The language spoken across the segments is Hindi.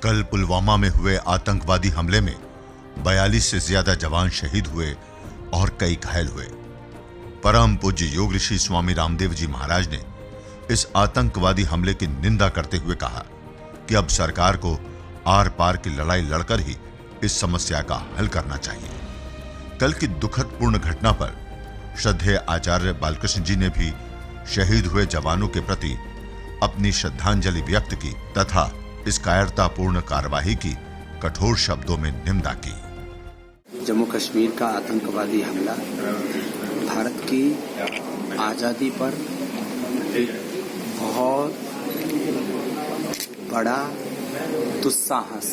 कल पुलवामा में हुए आतंकवादी हमले में 42 से ज्यादा जवान शहीद हुए और कई घायल हुए। परम पूज्य योग ऋषि स्वामी रामदेव जी महाराज ने इस आतंकवादी हमले की निंदा करते हुए कहा कि अब सरकार को आर पार की लड़ाई लड़कर ही इस समस्या का हल करना चाहिए। कल की दुखद पूर्ण घटना पर श्रद्धेय आचार्य बालकृष्ण जी ने भी शहीद हुए जवानों के प्रति अपनी श्रद्धांजलि व्यक्त की तथा इस कायरतापूर्ण कार्यवाही की कठोर शब्दों में निंदा की। जम्मू कश्मीर का आतंकवादी हमला भारत की आजादी पर एक बहुत बड़ा दुस्साहस,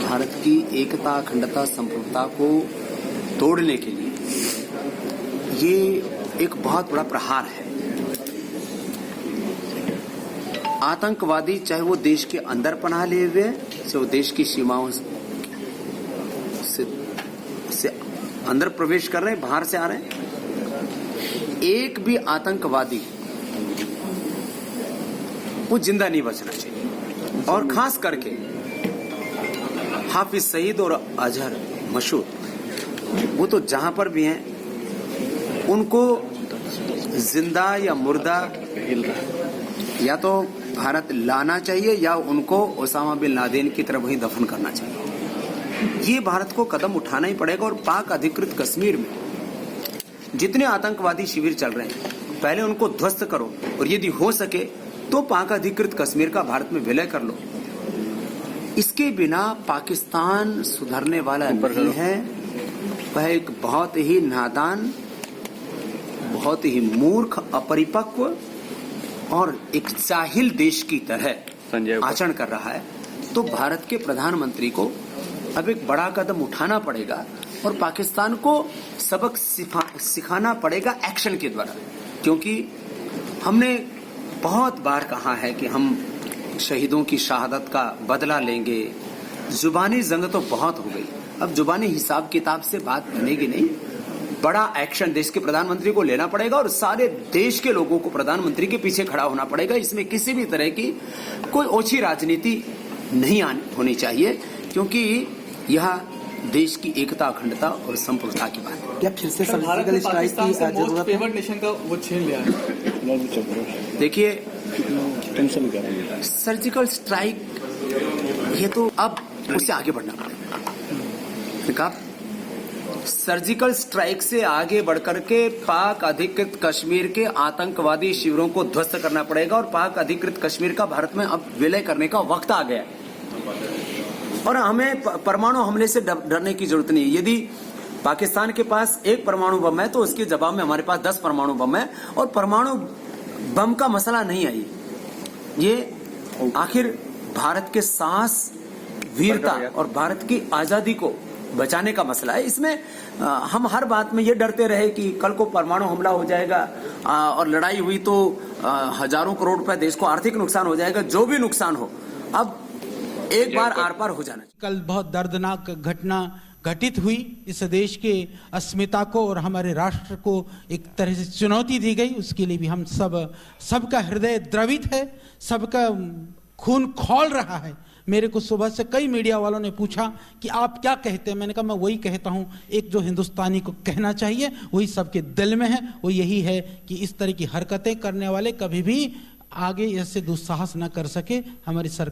भारत की एकता, अखंडता, संप्रभुता को तोड़ने के लिए ये एक बहुत बड़ा प्रहार है। आतंकवादी चाहे वो देश के अंदर पनाह लिए हुए, चाहे वो देश की सीमाओं से अंदर प्रवेश कर रहे हैं, बाहर से आ रहे हैं, एक भी आतंकवादी वो जिंदा नहीं बचना चाहिए। और खास करके हाफिज सईद और अजहर मसूद, वो तो जहां पर भी हैं उनको जिंदा या मुर्दा या तो भारत लाना चाहिए या उनको ओसामा बिन लादेन की तरह वहीं दफन करना चाहिए। ये भारत को कदम उठाना ही पड़ेगा। और पाक अधिकृत कश्मीर में जितने आतंकवादी शिविर चल रहे हैं, पहले उनको ध्वस्त करो और यदि हो सके तो पाक अधिकृत कश्मीर का भारत में विलय कर लो। इसके बिना पाकिस्तान सुधरने वाला नहीं है। वह एक बहुत ही नादान, बहुत ही मूर्ख, अपरिपक्व और एक जाहिल देश की तरह आचरण कर रहा है। तो भारत के प्रधानमंत्री को अब एक बड़ा कदम उठाना पड़ेगा और पाकिस्तान को सबक सिखाना पड़ेगा एक्शन के द्वारा। क्योंकि हमने बहुत बार कहा है कि हम शहीदों की शहादत का बदला लेंगे। जुबानी जंग तो बहुत हो गई, अब जुबानी हिसाब किताब से बात बनेगी नहीं। बड़ा एक्शन देश के प्रधानमंत्री को लेना पड़ेगा और सारे देश के लोगों को प्रधानमंत्री के पीछे खड़ा होना पड़ेगा। इसमें किसी भी तरह की कोई ओछी राजनीति नहीं होनी चाहिए, क्योंकि यह देश की एकता, अखंडता और संप्रभुता की बात है। क्या फिर से सर्जिकल स्ट्राइक की जरूरत है? नेशन का वो छीन लिया है। देखिए, सर्जिकल स्ट्राइक ये तो अब उससे आगे बढ़ना पड़ेगा। सर्जिकल स्ट्राइक से आगे बढ़कर के पाक अधिकृत कश्मीर के आतंकवादी शिविरों को ध्वस्त करना पड़ेगा और पाक अधिकृत कश्मीर का भारत में अब विलय करने का वक्त आ गया है। और हमें परमाणु हमले से डरने की जरूरत नहीं है। यदि पाकिस्तान के पास एक परमाणु बम है तो उसके जवाब में हमारे पास 10 परमाणु बम है। और परमाणु बम का मसला नहीं है ये आखिर भारत के साहस, वीरता और भारत की आजादी को बचाने का मसला है। इसमें हम हर बात में ये डरते रहे कि कल को परमाणु हमला हो जाएगा और लड़ाई हुई तो हजारों करोड़ रुपए देश को आर्थिक नुकसान हो जाएगा। जो भी नुकसान हो, अब एक बार आर पार हो जाना। कल बहुत दर्दनाक घटना घटित हुई। इस देश के अस्मिता को और हमारे राष्ट्र को एक तरह से चुनौती दी गई। उसके लिए भी हम सबका हृदय द्रवित है, सबका खून खौल रहा है। मेरे को सुबह से कई मीडिया वालों ने पूछा कि आप क्या कहते हैं। मैंने कहा मैं वही कहता हूं, एक जो हिंदुस्तानी को कहना चाहिए वही सबके दिल में है। वो यही है कि इस तरह की हरकतें करने वाले कभी भी आगे ऐसे दुस्साहस न कर सके। हमारी सरकार